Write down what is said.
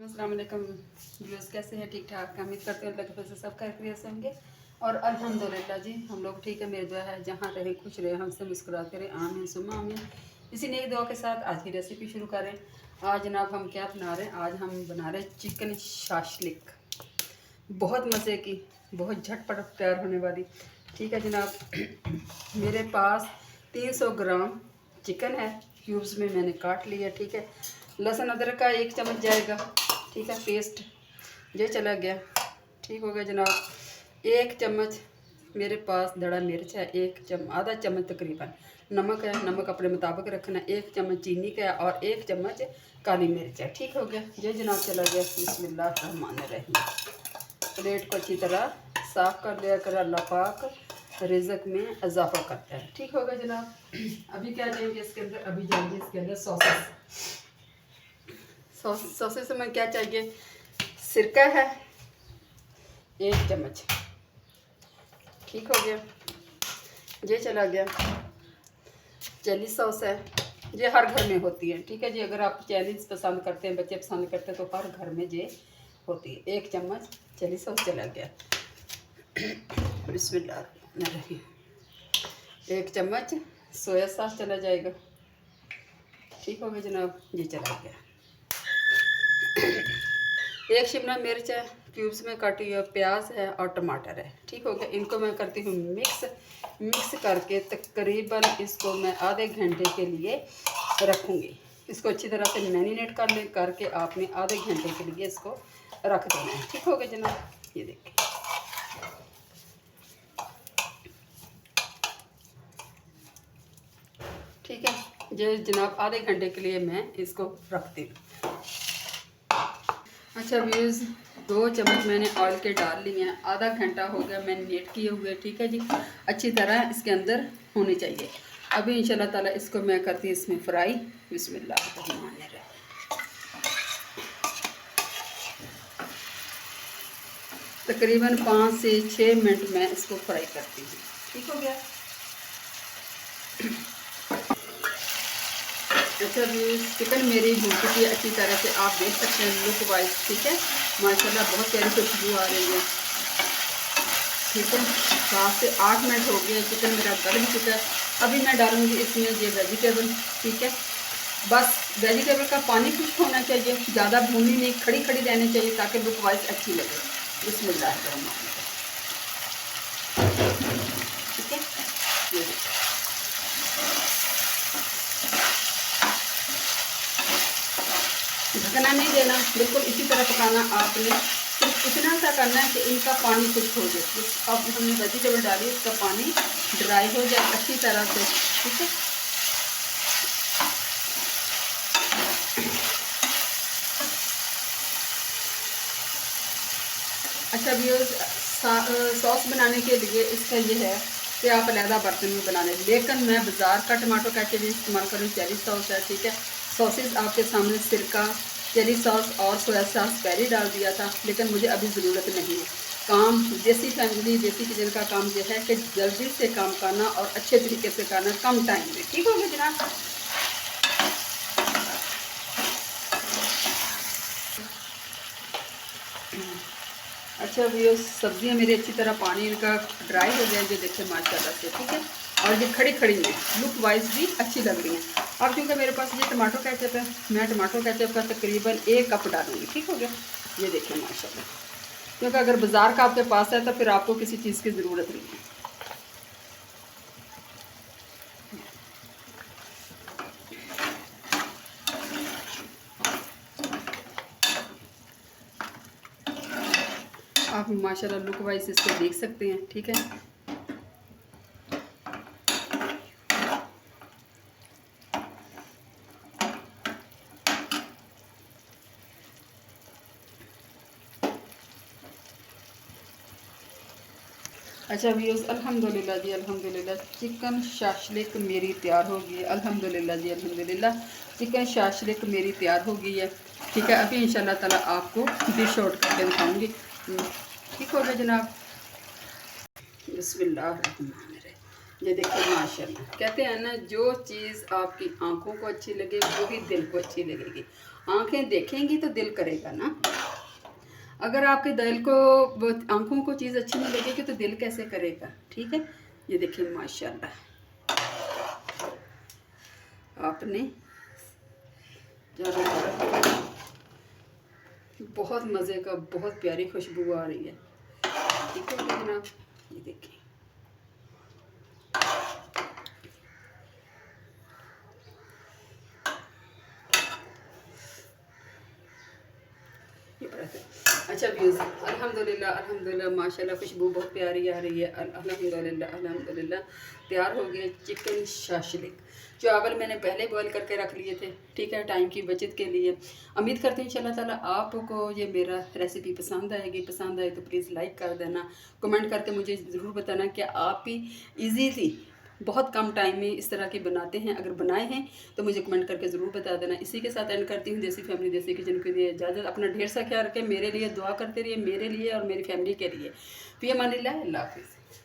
अस्सलाम वालेकुम व्यूअर्स, कैसे हैं? ठीक ठाक। उम्मीद करते हैं अल्लाह के फजल से सब खैरियत से होंगे और अल्हम्दुलिल्लाह जी हम लोग ठीक है। मेरी दुआ है जहाँ रहे खुश रहे, हमसे मुस्कुराते रहे, आमीन सुम्मा आमीन। इसी नई दुआ के साथ आज की रेसिपी शुरू करें। आज जनाब हम क्या बना रहे हैं? आज हम बना रहे हैं चिकन शाशलिक। बहुत मज़े की, बहुत झटपट तैयार होने वाली। ठीक है जनाब, मेरे पास 300 ग्राम चिकन है, क्यूब्स में मैंने काट लिया। ठीक है, लहसुन अदरक का 1 चम्मच जाएगा। ठीक है, पेस्ट ये चला गया। ठीक हो गया जनाब। 1 चम्मच मेरे पास दड़ा मिर्च है, आधा चम्मच तकरीबन नमक है, नमक अपने मुताबिक रखना। 1 चम्मच चीनी का है और 1 चम्मच काली मिर्च है। ठीक हो गया, ये जनाब चला गया। बिस्मिल्लाहिर्रहमानिर्रहीम। प्लेट को अच्छी तरह साफ़ कर लिया कर, अल्लाह पाक रिज़्क में इजाफा करता है। ठीक हो गया जनाब। अभी क्या जाएंगे इसके अंदर? अभी जाएंगे इसके अंदर सॉसेस में क्या चाहिए? सिरका है 1 चम्मच। ठीक हो गया, ये चला गया। चिली सॉस है, ये हर घर में होती है। ठीक है जी, अगर आप चाइनीज़ पसंद करते हैं, बच्चे पसंद करते हैं, तो हर घर में ये होती है। 1 चम्मच चिली सॉस चला गया। बिस्मिल्लाह। 1 चम्मच सोया सॉस चला जाएगा। ठीक हो गया जनाब, ये चला गया। 1 शिमला मिर्च है, क्यूब्स में काटी हुई, प्याज है और टमाटर है। ठीक हो गया, इनको मैं करती हूँ मिक्स करके तकरीबन इसको मैं आधे घंटे के लिए रखूँगी। इसको अच्छी तरह से मैरिनेट करके आपने आधे घंटे के लिए इसको रख देना है। ठीक हो गया जनाब, ये देखिए। ठीक है, ये जनाब आधे घंटे के लिए मैं इसको रखती हूँ। अच्छा व्यूज़, 2 चम्मच मैंने ऑयल के डाल लिए हैं। आधा घंटा हो गया मैरिनेट किए हुए। ठीक है जी, अच्छी तरह इसके अंदर होनी चाहिए। अभी इंशाल्लाह ताला इसको मैं करती हूँ इसमें फ्राई। बिस्मिल्लाह। तकरीबन 5 से 6 मिनट में इसको फ्राई करती हूँ। ठीक हो गया। अच्छा व्यूज़, चिकन मेरी भून चुकी है अच्छी तरह से, आप देख सकते हैं लुक वाइज। ठीक है, माशाल्लाह बहुत प्यारी खुशबू आ रही है। ठीक है, 7 से 8 मिनट हो गए, चिकन मेरा गल भी चुका है। अभी मैं डालूंगी इसमें ये वेजिटेबल। ठीक है, बस वेजिटेबल का पानी खुश्क होना चाहिए, ज़्यादा भूनी नहीं, खड़ी खड़ी रहनी चाहिए ताकि लुक वाइज अच्छी लगे। बिस्मिल्लाह। ठीक है, ये ढकना नहीं देना, बिल्कुल इसी तरह पकाना आपने। सिर्फ इतना सा करना है कि इनका पानी खुश्क हो जाए। अब हमने वेजिटेबल डाली, इसका पानी ड्राई हो जाए अच्छी तरह से। ठीक है, अच्छा व्यूअर्स, सॉस बनाने के लिए इसका ये है कि आप अलहदा बर्तन में बना लें, लेकिन मैं बाज़ार का टमाटो केचप इस्तेमाल करूँ। चिली सॉस है। ठीक है, सॉसेस आपके सामने, सिरका, चिली सॉस और सोया सॉस पहले डाल दिया था, लेकिन मुझे अभी ज़रूरत नहीं है। काम देसी फैमिली, देसी किचन का काम यह है कि जल्दी से काम करना और अच्छे तरीके से करना, कम टाइम में। ठीक हो गया जनाब। अच्छा भैया, सब्जियां मेरी अच्छी तरह पानी इनका ड्राई हो गया, ये देखें माशाल्लाह से। ठीक है, और ये खड़ी खड़ी हैं, लुक वाइज भी अच्छी लग रही हैं। अब क्योंकि मेरे पास ये टमाटो केचप है, मैं टमाटो केचप का तकरीबन 1 कप डालूंगी। ठीक हो गया, ये देखें माशाल्लाह। क्योंकि अगर बाज़ार का आपके पास है तो फिर आपको किसी चीज़ की ज़रूरत नहीं है। आप माशाल्लाह लुक वाइज इसको देख सकते हैं। ठीक है, अच्छा व्यूअर्स, अल्हम्दुलिल्लाह जी अल्हम्दुलिल्लाह, चिकन शाशलिक मेरी तैयार हो गई है। अल्हम्दुलिल्लाह जी अल्हम्दुलिल्लाह, चिकन शाशलिक मेरी तैयार हो गई है। ठीक है, अभी इंशाल्लाह ताला आपको डिश आउट करके दिखाऊंगी। ठीक हो गया जनाब। बिस्मिल्लाहिर्रहमानिर्रहीम। ये देखिए माशाल्लाह, कहते हैं ना, जो चीज़ आपकी आंखों को अच्छी लगे वो ही दिल को अच्छी लगेगी। आंखें देखेंगी तो दिल करेगा ना। अगर आपके दिल को आंखों को चीज़ अच्छी नहीं लगेगी तो दिल कैसे करेगा। ठीक है, ये देखिए माशाल्लाह आपने ज़्यादा बहुत मज़े का, बहुत प्यारी खुशबू आ रही है। ठीक है जनाब, ये देखिए ये पराठे। अच्छा व्यूज़, अल्हम्दुलिल्लाह अल्हम्दुलिल्लाह माशाल्लाह खुशबू बहुत प्यारी आ रही है। अल्हम्दुलिल्लाह अल्हम्दुलिल्लाह तैयार हो गए चिकन शाशलिक। चावल मैंने पहले बॉईल करके रख लिए थे, ठीक है, टाइम की बचत के लिए। उम्मीद करते हैं इंशाल्लाह ताला आपको ये मेरा रेसिपी पसंद आएगी। पसंद आए तो प्लीज़ लाइक कर देना, कमेंट करके मुझे ज़रूर बताना कि आप भी ईजीली बहुत कम टाइम में इस तरह के बनाते हैं। अगर बनाए हैं तो मुझे कमेंट करके ज़रूर बता देना। इसी के साथ एंड करती हूँ देसी फैमिली देसी किचन के लिए इजाज़त। अपना ढेर सा ख्याल रखें, मेरे लिए दुआ करते रहिए, मेरे लिए और मेरी फैमिली के लिए। फ़ी अमानिल्लाह, अल्लाह हाफ़िज़।